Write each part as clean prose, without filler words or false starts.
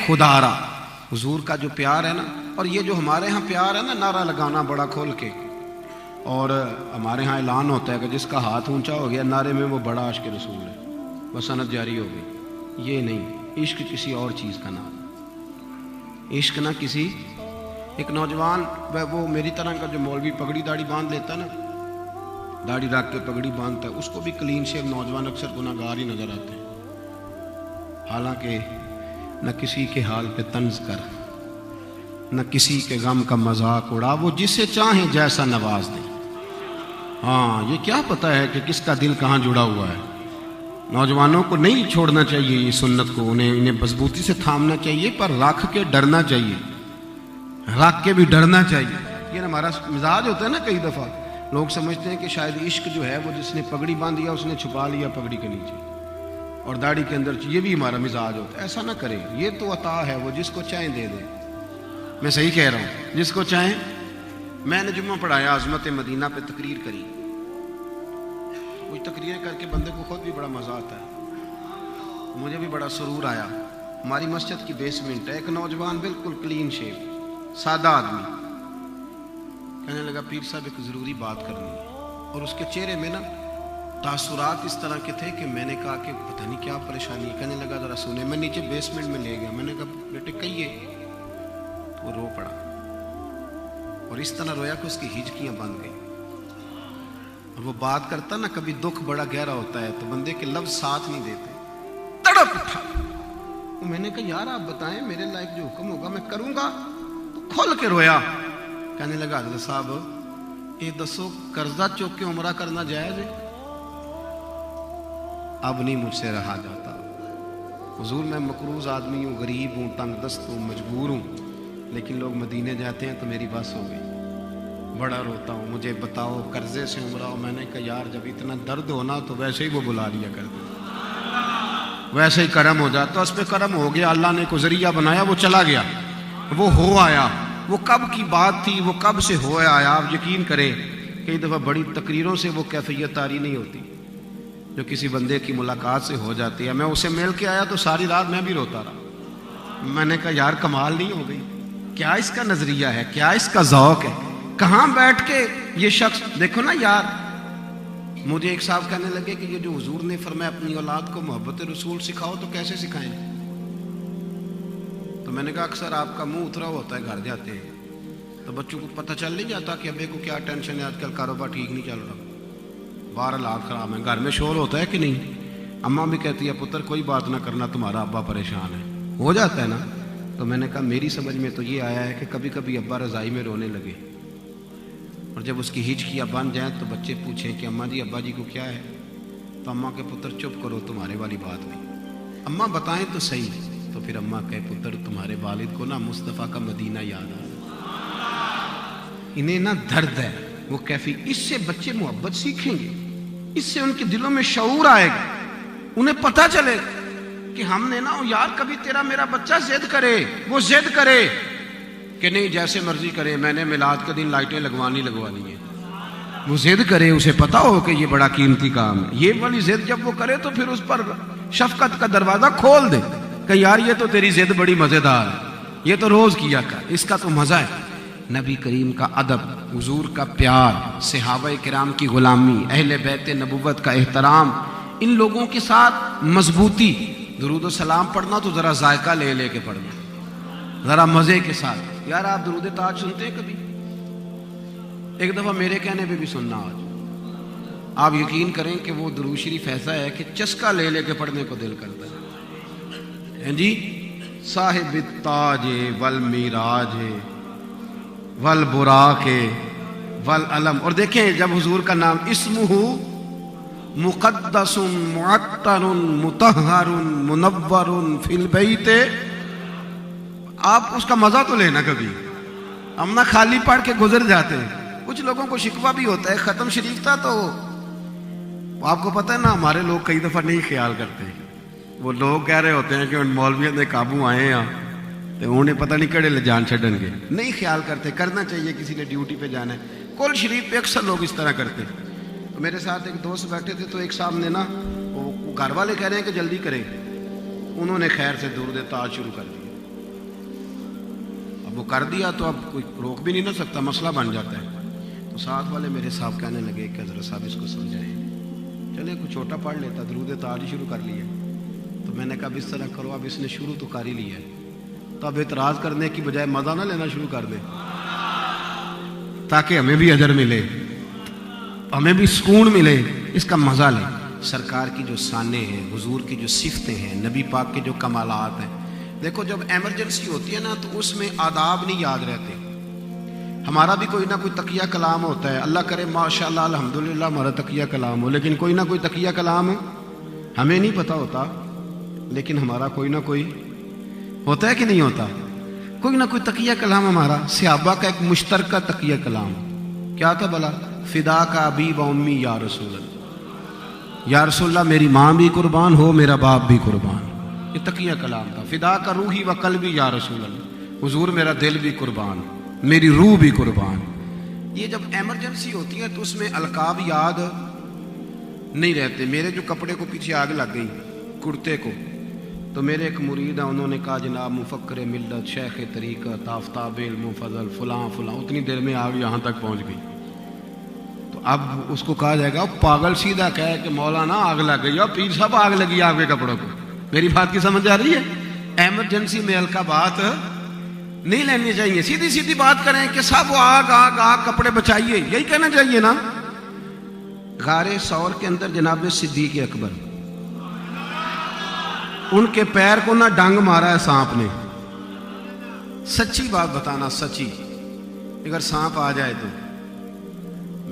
خدا را. حضور کا جو پیار ہے نا، اور یہ جو ہمارے ہاں پیار ہے نا، نعرہ لگانا بڑا کھول کے، اور ہمارے ہاں اعلان ہوتا ہے کہ جس کا ہاتھ اونچا ہو گیا نعرے میں وہ بڑا عاشق رسول ہے، بس سند جاری ہو گئی. یہ نہیں، عشق کسی اور چیز کا نام. عشق نہ کسی ایک نوجوان، وہ میری طرح کا جو مولوی پگڑی داڑھی باندھ لیتا نا، داڑھی رکھ کے پگڑی باندھتا ہے، اس کو بھی کلین شیو نوجوان اکثر گناہ گار ہی نظر آتے ہیں. حالانکہ نہ کسی کے حال پہ طنز کر، نہ کسی کے غم کا مذاق اڑا، وہ جسے چاہیں جیسا نواز دے. ہاں، یہ کیا پتہ ہے کہ کس کا دل کہاں جڑا ہوا ہے. نوجوانوں کو نہیں چھوڑنا چاہیے یہ سنت کو، انہیں مضبوطی سے تھامنا چاہیے، پر رکھ کے ڈرنا چاہیے، رکھ کے بھی ڈرنا چاہیے. یہ ہمارا مزاج ہوتا ہے نا. کئی دفعہ لوگ سمجھتے ہیں کہ شاید عشق جو ہے وہ جس نے پگڑی باندھیا اس نے چھپا لیا پگڑی کے نیچے اور داڑھی کے اندر. یہ بھی ہمارا مزاج ہوتا ہے. ایسا نہ کرے، یہ تو عطا ہے، وہ جس کو چاہیں دے دے. میں صحیح کہہ رہا ہوں، جس کو چاہیں. میں نے جمعہ پڑھایا، عظمت مدینہ پہ تقریر کری. کچھ تقریریں کر کے بندے کو خود بھی بڑا مزہ آتا ہے، مجھے بھی بڑا سرور آیا. ہماری مسجد کی بیسمنٹ ہے. ایک نوجوان بالکل کلین شیو، سادہ آدمی، کہنے لگا پیر صاحب ایک ضروری بات کرنی ہے. اور اس کے چہرے میں نا تاثرات اس طرح کے تھے کہ میں نے کہا کہ پتہ نہیں کیا پریشانی ہے. کہنے لگا ذرا سنے. میں نیچے بیسمنٹ میں لے گیا، میں نے کہا بیٹے کہیے. وہ رو پڑا اور اس طرح رویا کہ اس کی ہچکیاں بند گئیں. اور وہ بات کرتا نا، کبھی دکھ بڑا گہرا ہوتا ہے تو بندے کے لفظ ساتھ نہیں دیتے، تڑپ اٹھا. میں نے کہا یار آپ بتائیں، میرے لائق جو حکم ہوگا میں کروں گا. تو کھول کے رویا. کہنے لگا حضرت صاحب یہ دسو قرضہ چوک کے عمرہ کرنا جائز ہے؟ اب نہیں مجھ سے رہا جاتا. حضور میں مقروض آدمی ہوں، غریب ہوں، تنگ دست ہوں، مجبور ہوں، لیکن لوگ مدینے جاتے ہیں تو میری بس ہو گئی. بڑا روتا ہوں، مجھے بتاؤ قرضے سے عمرہ ہو. میں نے کہا یار جب اتنا درد ہونا تو ویسے ہی وہ بلا لیا کر دے، ویسے ہی کرم ہو جاتا. اس پہ کرم ہو گیا، اللہ نے کو ذریعہ بنایا، وہ چلا گیا، وہ ہو آیا. وہ کب کی بات تھی، وہ کب سے ہو آیا. آپ یقین کریں کئی دفعہ بڑی تقریروں سے وہ کیفیت طاری نہیں ہوتی جو کسی بندے کی ملاقات سے ہو جاتی ہے. میں اسے مل کے آیا تو ساری رات میں بھی روتا رہا. میں نے کہا یار کمال نہیں ہو گئی. کیا اس کا نظریہ ہے، کیا اس کا ذوق ہے. کہاں بیٹھ کے یہ شخص دیکھو نا یار. مجھے ایک صاحب کہنے لگے کہ یہ جو حضور نے فرمایا اپنی اولاد کو محبت رسول سکھاؤ تو کیسے سکھائیں. تو میں نے کہا اکثر آپ کا منہ اترا ہوتا ہے، گھر جاتے ہیں تو بچوں کو پتہ چل نہیں جاتا کہ ابے کو کیا ٹینشن ہے، آج کل کاروبار ٹھیک نہیں چل رہا، باہر حالات خراب ہیں. گھر میں شور ہوتا ہے کہ نہیں. اماں بھی کہتی ہے پتر کوئی بات نہ کرنا، تمہارا ابا پریشان ہے. ہو جاتا ہے نا. تو میں نے کہا میری سمجھ میں تو یہ آیا ہے کہ کبھی کبھی ابا رضائی میں رونے لگے اور جب اس کی ہچکیاں بن جائیں تو بچے پوچھیں کہ اماں جی ابا جی کو کیا ہے، تو اماں کے پتر چپ کرو تمہارے والی بات نہیں، اماں بتائیں تو صحیح. تو پھر اماں کہے پتر تمہارے والد کو نا مصطفیٰ کا مدینہ یاد آ. انہیں نا درد ہے وہ کیفی. اس سے بچے محبت سیکھیں گے، اس سے ان کے دلوں میں شعور آئے گا. انہیں پتہ چلے کہ ہم نے نا یار کبھی تیرا میرا بچہ ضد کرے، وہ ضد کرے کہ نہیں جیسے مرضی کرے، میں نے میلاد کے دن لائٹیں لگوانی ہیں، وہ ضد کرے، اسے پتا ہو کہ یہ بڑا قیمتی کام ہے. یہ والی ضد جب وہ کرے تو پھر اس پر شفقت کا دروازہ کھول دے کہ یار یہ تو تیری ضد بڑی مزیدار ہے، یہ تو روز کیا کر، اس کا تو مزہ ہے. نبی کریم کا ادب، حضور کا پیار، صحابہ کرام کی غلامی، اہل بیت نبوت کا احترام، ان لوگوں کے ساتھ مضبوطی. درود و سلام پڑھنا تو ذرا ذائقہ لے لے کے پڑھنا، ذرا مزے کے ساتھ. یار آپ درود تاج سنتے ہیں کبھی؟ ایک دفعہ میرے کہنے پہ بھی سننا. آج آپ یقین کریں کہ وہ درود شریف ایسا ہے کہ چسکا لے لے کے پڑھنے کو دل کرتا ہے. جی صاحب التاج والمیراج والبراق والعلم. اور دیکھیں جب حضور کا نام اسمہ مقدس معطر مطہر منور فی البیت، آپ اس کا مزہ تو لینا. کبھی ہم نہ خالی پڑھ کے گزر جاتے ہیں. کچھ لوگوں کو شکوہ بھی ہوتا ہے، ختم شریف تھا تو آپ کو پتہ ہے نا ہمارے لوگ کئی دفعہ نہیں خیال کرتے. وہ لوگ کہہ رہے ہوتے ہیں کہ ان مولویوں نے قابو آئے ہیں تو انہیں پتہ نہیں کڑے لے جان چھڑن گے. نہیں خیال کرتے. کرنا چاہیے، کسی نے ڈیوٹی پہ جانا ہے. کل شریف پہ اکثر لوگ اس طرح کرتے. تو میرے ساتھ ایک دوست بیٹھے تھے تو ایک صاحب نے نا، وہ گھر والے کہہ رہے ہیں کہ جلدی کریں، انہوں نے خیر سے درود تاج شروع کر دیا. وہ کر دیا تو اب کوئی روک بھی نہیں نہ سکتا, مسئلہ بن جاتا ہے. تو ساتھ والے میرے صاحب کہنے لگے کہ حضرت صاحب اس کو سمجھائیں, چلے کوئی چھوٹا پڑھ لیتا, درود تاج ہی شروع کر لیا. تو میں نے کہا اب اس طرح کرو, اب اس نے شروع تو کر ہی لیا ہے تو اب اعتراض کرنے کی بجائے مزہ نہ لینا شروع کر دیں تاکہ ہمیں بھی اجر ملے, ہمیں بھی سکون ملے, اس کا مزہ لیں. سرکار کی جو شانیں ہیں, حضور کی جو صفتیں ہیں, نبی پاک کے جو کمالات ہیں. دیکھو جب ایمرجنسی ہوتی ہے نا تو اس میں آداب نہیں یاد رہتے. ہمارا بھی کوئی نہ کوئی تقیہ کلام ہوتا ہے, اللہ کرے ماشاءاللہ الحمدللہ ہمارا تقیہ کلام ہو, لیکن کوئی نہ کوئی تقیہ کلام ہمیں نہیں پتہ ہوتا, لیکن ہمارا کوئی نہ کوئی ہوتا ہے کہ نہیں ہوتا. کوئی نہ کوئی تقیہ کلام ہمارا. صحابہ کا ایک مشترکہ تقیہ کلام کیا تھا بھلا؟ فدا کا ابی و امی یا رسول اللہ, یا رسول اللہ میری ماں بھی قربان ہو, میرا باپ بھی قربان. یہ تقیہ کلام تھا. فدا کا روحی و قلبی یا رسول اللہ, حضور میرا دل بھی قربان, میری روح بھی قربان. یہ جب ایمرجنسی ہوتی ہے تو اس میں القاب یاد نہیں رہتے. میرے جو کپڑے کو پیچھے آگ لگ گئی کرتے کو, تو میرے ایک مرید ہیں, انہوں نے کہا جناب مفکر ملت, شیخ طریقت, آفتاب علم و فضل, فلاں فلاں, اتنی دیر میں آگ یہاں تک پہنچ گئی. تو اب اس کو کہا جائے گا پاگل سیدھا کہے کہ مولانا آگ لگ گئی, اور پیر صاحب آگ لگی آپ کے کپڑوں کو. میری بات کی سمجھ آ رہی ہے؟ ایمرجنسی میں ہلکا بات نہیں لینی چاہیے, سیدھی سیدھی بات کریں کہ صاحب وہ آگ آگ آگ, کپڑے بچائیے, یہی کہنا چاہیے نا. غار ثور کے اندر جناب صدیق اکبر, ان کے پیر کو نہ ڈنگ مارا ہے سانپ نے. سچی بات بتانا, سچی. اگر سانپ آ جائے تو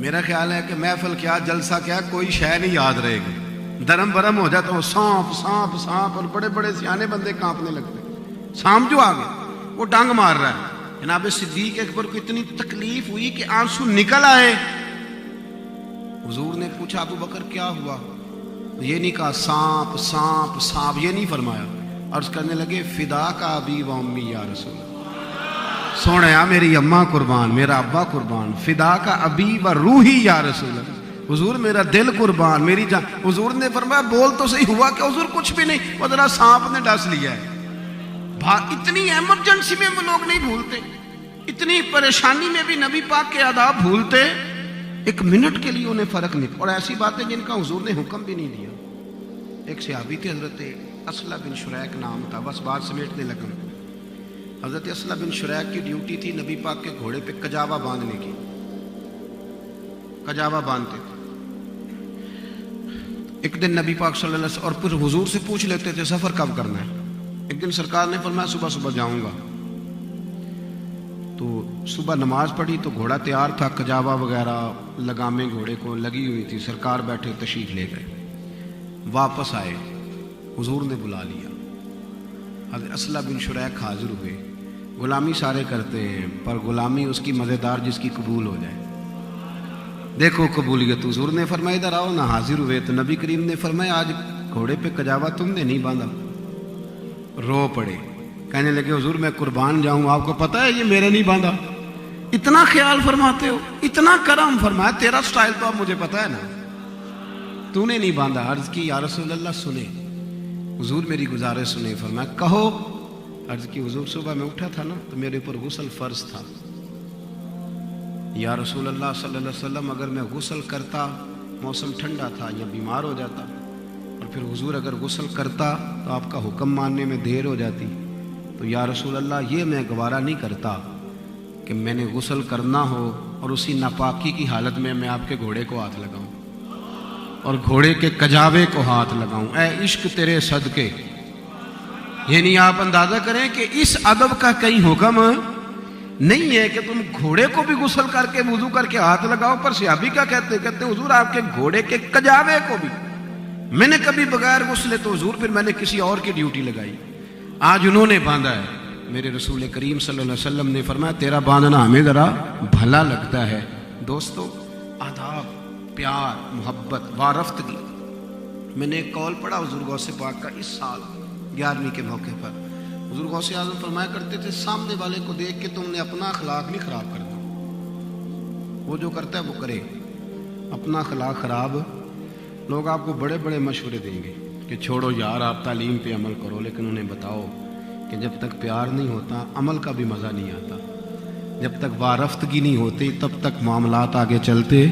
میرا خیال ہے کہ محفل کیا, جلسہ کیا, کوئی شے نہیں یاد رہے گی. درم برم ہو جاتا, وہ سانپ سانپ سانپ, اور بڑے بڑے سیانے بندے کانپنے لگتے. سانپ جو آ گیا وہ ڈنگ مار رہا ہے. جناب صدیق اکبر کو اتنی تکلیف ہوئی کہ آنسو نکل آئے. حضور نے پوچھا ابو بکر کیا ہوا؟ یہ نہیں کہا سانپ سانپ سانپ, یہ نہیں فرمایا. عرض کرنے لگے فدا کا ابی و امی یا رسول اللہ, سونے میری اماں قربان, میرا ابا قربان, فدا کا ابی و روحی یا رسول اللہ, حضور میرا دل قربان, میری جان. حضور نے فرمایا بول تو صحیح, ہوا کہ حضور کچھ بھی نہیں, وہ ذرا سانپ نے ڈس لیا ہے. اتنی ایمرجنسی میں وہ لوگ نہیں بھولتے, اتنی پریشانی میں بھی نبی پاک کے آداب بھولتے, ایک منٹ کے لیے انہیں فرق نہیں. اور ایسی باتیں جن کا حضور نے حکم بھی نہیں دیا. ایک صحابی تھے حضرت اسلح بن شریک نام تھا, بس بات سمیٹنے لگا. حضرت اسلح بن شریک کی ڈیوٹی تھی نبی پاک کے گھوڑے پہ کجاوا باندھنے کی. کجاوا باندھتے تھے. ایک دن نبی پاک صلی اللہ علیہ وسلم, اور پھر حضور سے پوچھ لیتے تھے سفر کب کرنا ہے. ایک دن سرکار نے فرمایا صبح صبح جاؤں گا. تو صبح نماز پڑھی تو گھوڑا تیار تھا, کجاوا وغیرہ لگامیں گھوڑے کو لگی ہوئی تھی. سرکار بیٹھے تشریف لے گئے. واپس آئے, حضور نے بلا لیا. حضرت اسلح بن شریک حاضر ہوئے. غلامی سارے کرتے ہیں, پر غلامی اس کی مزیدار جس کی قبول ہو جائے. دیکھو قبولیت. حضور نے فرمایا ادھر آؤ نا. حاضر ہوئے تو نبی کریم نے فرمایا آج گھوڑے پہ کجاوا تم نے نہیں باندھا. رو پڑے, کہنے لگے حضور میں قربان جاؤں, آپ کو پتہ ہے یہ میرے نہیں باندھا. اتنا خیال فرماتے ہو, اتنا کرم. فرمایا تیرا سٹائل تو اب مجھے پتہ ہے نا, تو نے نہیں باندھا. عرض کی یا رسول اللہ سنے, حضور میری گزارش سنے. فرمایا کہو. عرض کی حضور صبح میں اٹھا تھا نا تو میرے اوپر غسل فرض تھا. یا رسول اللہ صلی اللہ علیہ وسلم اگر میں غسل کرتا, موسم ٹھنڈا تھا, یا بیمار ہو جاتا, اور پھر حضور اگر غسل کرتا تو آپ کا حکم ماننے میں دیر ہو جاتی, تو یا رسول اللہ یہ میں گوارا نہیں کرتا کہ میں نے غسل کرنا ہو اور اسی ناپاکی کی حالت میں آپ کے گھوڑے کو ہاتھ لگاؤں اور گھوڑے کے کجاوے کو ہاتھ لگاؤں. اے عشق تیرے صدقے. یعنی آپ اندازہ کریں کہ اس ادب کا کہیں حکم نہیں ہے کہ تم گھوڑے کو بھی غسل کر کے وضو کر کے ہاتھ لگاؤ. پر صحابی کا کہتے حضور آپ کے گھوڑے کے کجاوے کو بھی میں نے کبھی بغیر غسلے, تو حضور پھر میں نے کسی اور کی ڈیوٹی لگائی. آج انہوں نے باندھا ہے. میرے رسول کریم صلی اللہ علیہ وسلم نے فرمایا تیرا باندھنا ہمیں ذرا بھلا لگتا ہے. دوستو آداب, پیار, محبت, وارفتگی. میں نے ایک قول پڑھا حضور غوث پاک کا اس سال 11ویں کے موقع پر. حضور غوث اعظم فرمایا کرتے تھے سامنے والے کو دیکھ کے تم نے اپنا اخلاق نہیں خراب کرنا. وہ جو کرتا ہے وہ کرے, اپنا اخلاق خراب. لوگ آپ کو بڑے بڑے مشورے دیں گے کہ چھوڑو یار آپ تعلیم پہ عمل کرو, لیکن انہیں بتاؤ کہ جب تک پیار نہیں ہوتا عمل کا بھی مزہ نہیں آتا، جب تک وارفتگی نہیں ہوتی تب تک معاملات آگے چلتے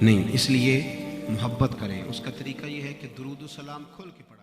نہیں. اس لیے محبت کریں. اس کا طریقہ یہ ہے کہ درود و سلام کھول کے پڑھیں.